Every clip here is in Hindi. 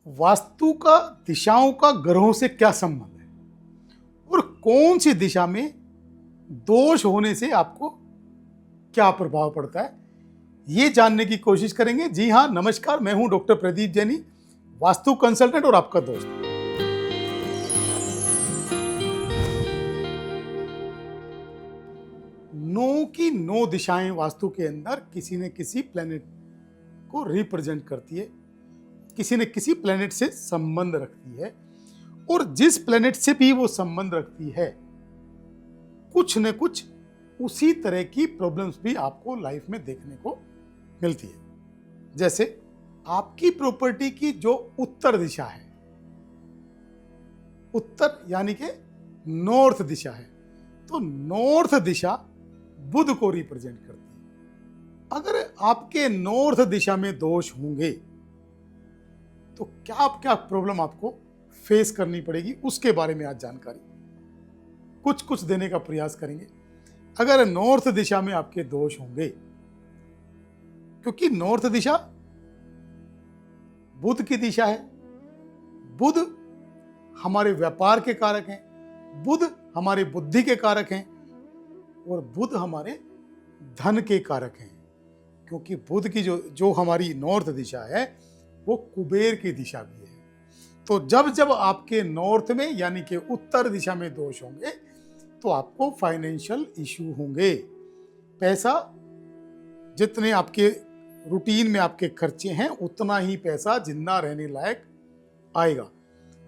वास्तु का दिशाओं का ग्रहों से क्या संबंध है और कौन सी दिशा में दोष होने से आपको क्या प्रभाव पड़ता है, ये जानने की कोशिश करेंगे। जी हां, नमस्कार, मैं हूं डॉक्टर प्रदीप जैनी, वास्तु कंसल्टेंट और आपका दोस्त। नौ की नौ दिशाएं वास्तु के अंदर किसी न किसी प्लेनेट को रिप्रेजेंट करती है, किसी न किसी प्लेनेट से संबंध रखती है, और जिस प्लेनेट से भी वो संबंध रखती है कुछ न कुछ उसी तरह की प्रॉब्लम्स भी आपको लाइफ में देखने को मिलती है। जैसे आपकी प्रॉपर्टी की जो उत्तर दिशा है, उत्तर यानी कि नॉर्थ दिशा है, तो नॉर्थ दिशा बुध को रिप्रेजेंट करती है। अगर आपके नॉर्थ दिशा में दोष होंगे तो क्या क्या प्रॉब्लम आपको फेस करनी पड़ेगी, उसके बारे में आज जानकारी कुछ देने का प्रयास करेंगे। अगर नॉर्थ दिशा में आपके दोष होंगे, क्योंकि नॉर्थ दिशा बुध की दिशा है, बुध हमारे व्यापार के कारक हैं, बुध हमारे बुद्धि के कारक हैं और बुध हमारे धन के कारक हैं। क्योंकि बुध की जो हमारी नॉर्थ दिशा है वो कुबेर की दिशा भी है। तो जब जब आपके नॉर्थ में यानी कि उत्तर दिशा में दोष होंगे तो आपको फाइनेंशियल इश्यू होंगे। पैसा, जितने आपके रूटीन में आपके खर्चे हैं उतना ही पैसा जिंदा रहने लायक आएगा।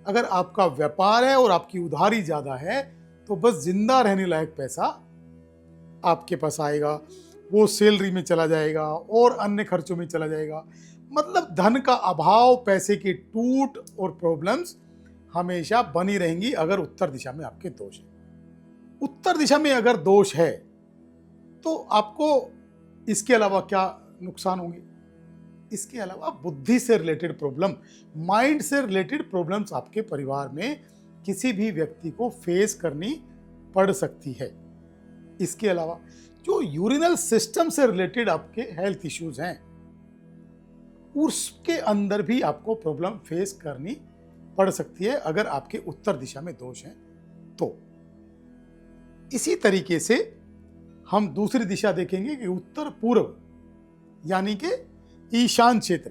अगर आपका व्यापार है और आपकी उधारी ज्यादा है तो बस जिंदा रहने लायक पैसा आपके पास आएगा, वो सैलरी में चला जाएगा और अन्य खर्चों में चला जाएगा। मतलब धन का अभाव, पैसे की टूट और प्रॉब्लम्स हमेशा बनी रहेंगी अगर उत्तर दिशा में आपके दोष है। उत्तर दिशा में अगर दोष है तो आपको इसके अलावा क्या नुकसान होंगे? इसके अलावा बुद्धि से रिलेटेड प्रॉब्लम, माइंड से रिलेटेड प्रॉब्लम्स आपके परिवार में किसी भी व्यक्ति को फेस करनी पड़ सकती है। इसके अलावा जो यूरिनल सिस्टम से रिलेटेड आपके हेल्थ इश्यूज हैं उसके अंदर भी आपको प्रॉब्लम फेस करनी पड़ सकती है अगर आपके उत्तर दिशा में दोष हैं तो। इसी तरीके से हम दूसरी दिशा देखेंगे कि उत्तर पूर्व यानी कि ईशान क्षेत्र।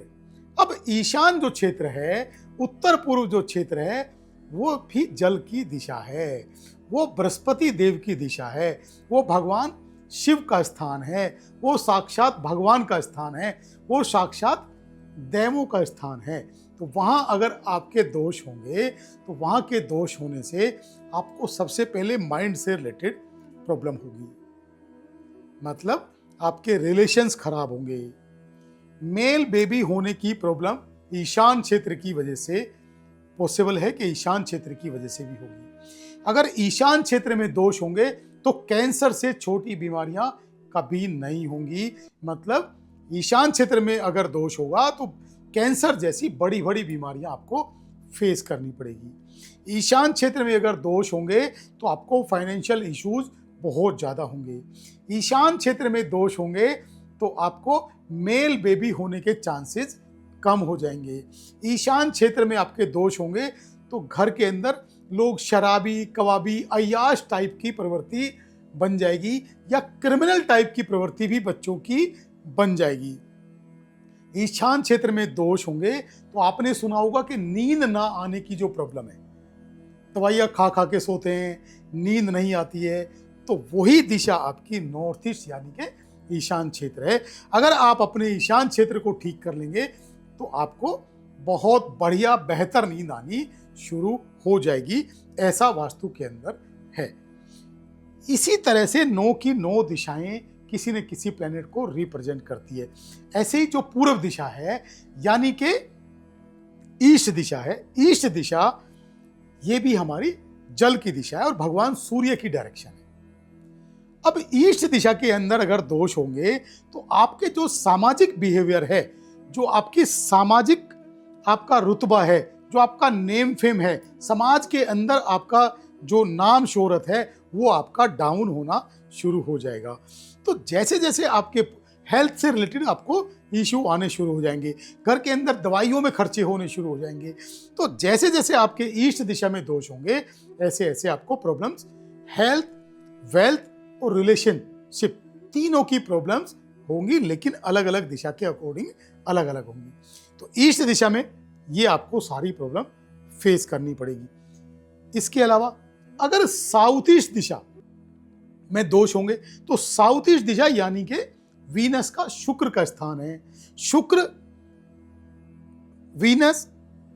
अब ईशान जो क्षेत्र है, उत्तर पूर्व जो क्षेत्र है, वो भी जल की दिशा है, वो बृहस्पति देव की दिशा है, वो भगवान शिव का स्थान है, वो साक्षात भगवान का स्थान है, वो साक्षात देवों का स्थान है। तो वहां अगर आपके दोष होंगे तो वहां के दोष होने से आपको सबसे पहले माइंड से रिलेटेड प्रॉब्लम होगी। मतलब आपके रिलेशंस खराब होंगे। मेल बेबी होने की प्रॉब्लम ईशान क्षेत्र की वजह से पॉसिबल है कि ईशान क्षेत्र की वजह से भी होगी। अगर ईशान क्षेत्र में दोष होंगे तो कैंसर से छोटी बीमारियां कभी नहीं होंगी। मतलब ईशान क्षेत्र में अगर दोष होगा तो कैंसर जैसी बड़ी बड़ी बीमारियां आपको फेस करनी पड़ेगी। ईशान क्षेत्र में अगर दोष होंगे तो आपको फाइनेंशियल इश्यूज बहुत ज़्यादा होंगे। ईशान क्षेत्र में दोष होंगे तो आपको मेल बेबी होने के चांसेस कम हो जाएंगे। ईशान क्षेत्र में आपके दोष होंगे तो घर के अंदर लोग शराबी, कबाबी, अय्याश टाइप की प्रवृत्ति बन जाएगी या क्रिमिनल टाइप की प्रवृत्ति भी बच्चों की बन जाएगी। ईशान क्षेत्र में दोष होंगे तो आपने सुना होगा कि नींद ना आने की जो प्रॉब्लम है, दवाइयाँ खा खा के सोते हैं, नींद नहीं आती है, तो वही दिशा आपकी नॉर्थ ईस्ट यानी कि ईशान क्षेत्र है। अगर आप अपने ईशान क्षेत्र को ठीक कर लेंगे तो आपको बहुत बढ़िया बेहतर नींद आनी शुरू हो जाएगी। ऐसा वास्तु के अंदर है। इसी तरह से 9 की 9 दिशाएं किसी न किसी प्लेनेट को रिप्रेजेंट करती है। ऐसे ही जो पूर्व दिशा है यानी कि ईस्ट दिशा है, ईस्ट दिशा ये भी हमारी जल की दिशा है और भगवान सूर्य की डायरेक्शन है। अब ईस्ट दिशा के अंदर अगर दोष होंगे तो आपके जो सामाजिक बिहेवियर है, जो आपकी सामाजिक आपका रुतबा है, जो आपका नेम फेम है, समाज के अंदर आपका जो नाम शोहरत है वो आपका डाउन होना शुरू हो जाएगा। तो जैसे जैसे आपके हेल्थ से रिलेटेड आपको इशू आने शुरू हो जाएंगे, घर के अंदर दवाइयों में खर्चे होने शुरू हो जाएंगे। तो जैसे जैसे आपके ईस्ट दिशा में दोष होंगे, ऐसे ऐसे आपको प्रॉब्लम्स, हेल्थ, वेल्थ और रिलेशनशिप, तीनों की प्रॉब्लम्स होंगी, लेकिन अलग अलग दिशा के अकॉर्डिंग अलग अलग होंगी। तो ईस्ट दिशा में ये आपको सारी प्रॉब्लम फेस करनी पड़ेगी। इसके अलावा अगर साउथ ईस्ट दिशा में दोष होंगे, तो साउथ ईस्ट दिशा यानी कि वीनस का, शुक्र का स्थान है। शुक्र, वीनस,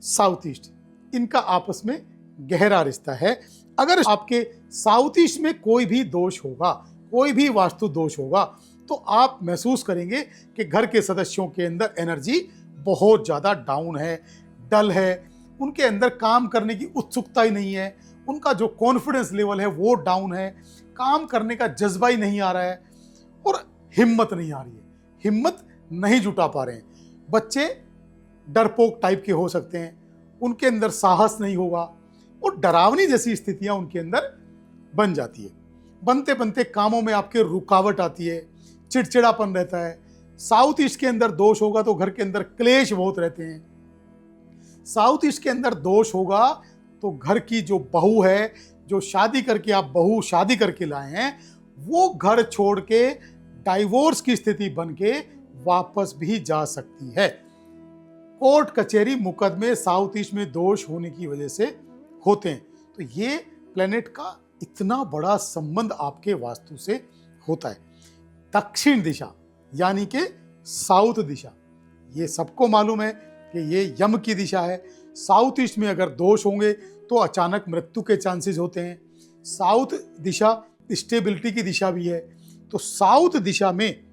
साउथ ईस्ट, इनका आपस में गहरा रिश्ता है। अगर आपके साउथ ईस्ट में कोई भी दोष होगा, कोई भी वास्तु दोष होगा, तो आप महसूस करेंगे कि घर के सदस्यों के अंदर एनर्जी बहुत ज़्यादा डाउन है, डल है, उनके अंदर काम करने की उत्सुकता ही नहीं है, उनका जो कॉन्फिडेंस लेवल है वो डाउन है, काम करने का जज्बा ही नहीं आ रहा है और हिम्मत नहीं आ रही है, हिम्मत नहीं जुटा पा रहे हैं। बच्चे डरपोक टाइप के हो सकते हैं, उनके अंदर साहस नहीं होगा और डरावनी जैसी स्थितियां उनके अंदर बन जाती है। बनते बनते कामों में आपके रुकावट आती है, चिड़चिड़ापन रहता है। साउथ ईस्ट के अंदर दोष होगा तो घर के अंदर क्लेश बहुत रहते हैं। साउथ ईस्ट के अंदर दोष होगा तो घर की जो बहू है, जो शादी करके आप बहू शादी करके लाए हैं, वो घर छोड़ के डाइवोर्स की स्थिति बन के वापस भी जा सकती है। कोर्ट कचहरी मुकदमे साउथ ईस्ट में दोष होने की वजह से होते हैं। तो ये प्लेनेट का इतना बड़ा संबंध आपके वास्तु से होता है। दक्षिण दिशा यानी कि साउथ दिशा, ये सबको मालूम है कि ये यम की दिशा है। साउथ ईस्ट में अगर दोष होंगे तो अचानक मृत्यु के चांसेस होते हैं। साउथ दिशा स्टेबिलिटी की दिशा भी है। तो साउथ दिशा में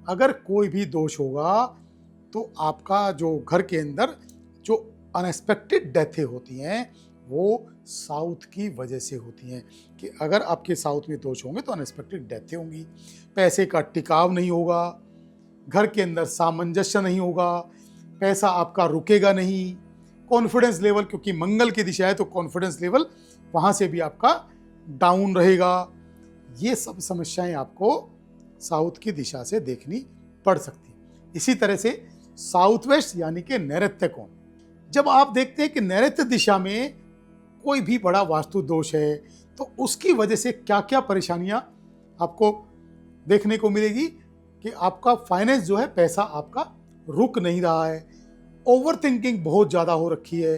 अगर कोई भी दोष होगा तो आपका जो घर के अंदर जो अनएक्सपेक्टेड डेथें होती हैं वो साउथ की वजह से होती हैं। कि अगर आपके साउथ में दोष होंगे तो अनएक्सपेक्टेड डेथें होंगी, पैसे का टिकाव नहीं होगा, घर के अंदर सामंजस्य नहीं होगा, पैसा आपका रुकेगा नहीं, कॉन्फिडेंस लेवल, क्योंकि मंगल की दिशा है तो कॉन्फिडेंस लेवल वहाँ से भी आपका डाउन रहेगा। ये सब समस्याएं आपको साउथ की दिशा से देखनी पड़ सकती है। इसी तरह से साउथ वेस्ट यानी कि नैऋत्य कोण, जब आप देखते हैं कि नैऋत्य दिशा में कोई भी बड़ा वास्तु दोष है तो उसकी वजह से क्या क्या परेशानियां आपको देखने को मिलेगी कि आपका फाइनेंस जो है, पैसा आपका रुक नहीं रहा है, ओवर थिंकिंग बहुत ज़्यादा हो रखी है,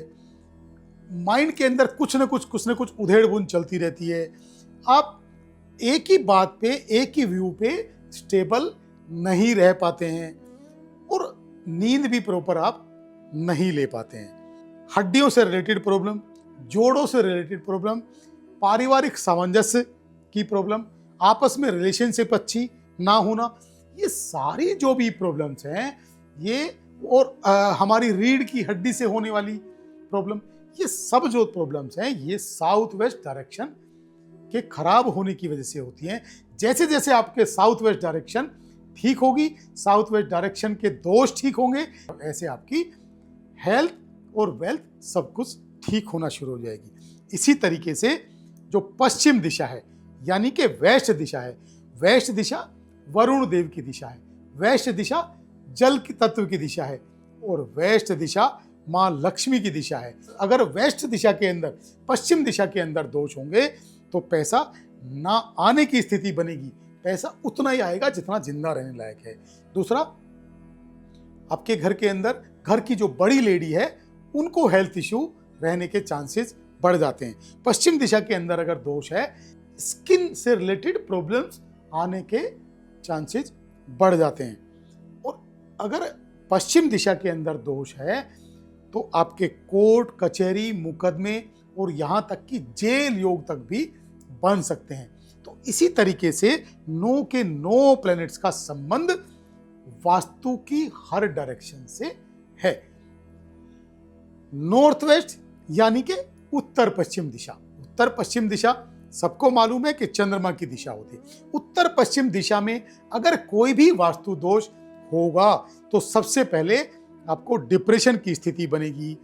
माइंड के अंदर कुछ न कुछ उधेड़ बुन चलती रहती है, आप एक ही बात पे, एक ही व्यू पे स्टेबल नहीं रह पाते हैं और नींद भी प्रॉपर आप नहीं ले पाते हैं। हड्डियों से रिलेटेड प्रॉब्लम, जोड़ों से रिलेटेड प्रॉब्लम, पारिवारिक सामंजस्य की प्रॉब्लम, आपस में रिलेशनशिप अच्छी ना होना, ये सारी जो भी प्रॉब्लम्स हैं ये, और हमारी रीढ़ की हड्डी से होने वाली प्रॉब्लम, ये सब जो प्रॉब्लम्स हैं ये साउथ वेस्ट डायरेक्शन के खराब होने की वजह से होती हैं। जैसे जैसे आपके साउथ वेस्ट डायरेक्शन ठीक होगी, साउथ वेस्ट डायरेक्शन के दोष ठीक होंगे, ऐसे आपकी हेल्थ और वेल्थ सब कुछ ठीक होना शुरू हो जाएगी। इसी तरीके से जो पश्चिम दिशा है यानी कि वेस्ट दिशा है, वेस्ट दिशा वरुण देव की दिशा है, वेस्ट दिशा जल की तत्व की दिशा है और वेस्ट दिशा माँ लक्ष्मी की दिशा है। अगर वेस्ट दिशा के अंदर, पश्चिम दिशा के अंदर दोष होंगे तो पैसा ना आने की स्थिति बनेगी, पैसा उतना ही आएगा जितना जिंदा रहने लायक है। दूसरा, आपके घर के अंदर घर की जो बड़ी लेडी है उनको हेल्थ इश्यू रहने के चांसेस बढ़ जाते हैं। पश्चिम दिशा के अंदर अगर दोष है, स्किन से रिलेटेड प्रॉब्लम्स आने के चांसेस बढ़ जाते हैं। और अगर पश्चिम दिशा के अंदर दोष है तो आपके कोर्ट कचहरी मुकदमे और यहाँ तक कि जेल योग तक भी बन सकते हैं। तो इसी तरीके से 9 के 9 प्लैनेट्स का संबंध वास्तु की हर डायरेक्शन से है। नॉर्थ वेस्ट यानी कि उत्तर पश्चिम दिशा, उत्तर पश्चिम दिशा सबको मालूम है कि चंद्रमा की दिशा होती है। उत्तर पश्चिम दिशा में अगर कोई भी वास्तु दोष होगा तो सबसे पहले आपको डिप्रेशन की स्थिति बनेगी।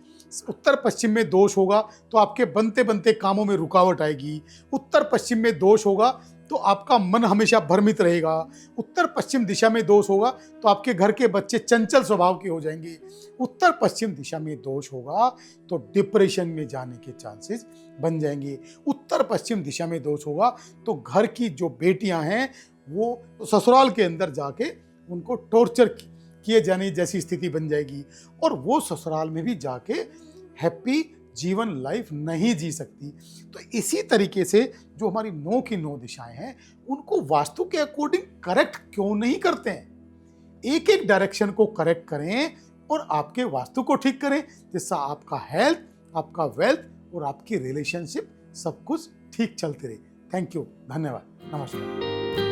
उत्तर पश्चिम में दोष होगा तो आपके बनते बनते कामों में रुकावट आएगी। उत्तर पश्चिम में दोष होगा तो आपका मन हमेशा भ्रमित रहेगा। उत्तर पश्चिम दिशा में दोष होगा तो आपके घर के बच्चे चंचल स्वभाव के हो जाएंगे। उत्तर पश्चिम दिशा में दोष होगा तो डिप्रेशन में जाने के चांसेस बन जाएंगे। उत्तर पश्चिम दिशा में दोष होगा तो घर की जो बेटियां हैं वो ससुराल के अंदर जाके उनको टॉर्चर किए जाने जैसी स्थिति बन जाएगी, और वो ससुराल में भी जाके हैप्पी जीवन लाइफ नहीं जी सकती। तो इसी तरीके से जो हमारी 9 की 9 दिशाएं हैं उनको वास्तु के अकॉर्डिंग करेक्ट क्यों नहीं करते हैं? एक एक डायरेक्शन को करेक्ट करें और आपके वास्तु को ठीक करें, जिससे आपका हेल्थ, आपका वेल्थ और आपकी रिलेशनशिप सब कुछ ठीक चलते रहे। थैंक यू, धन्यवाद, नमस्कार।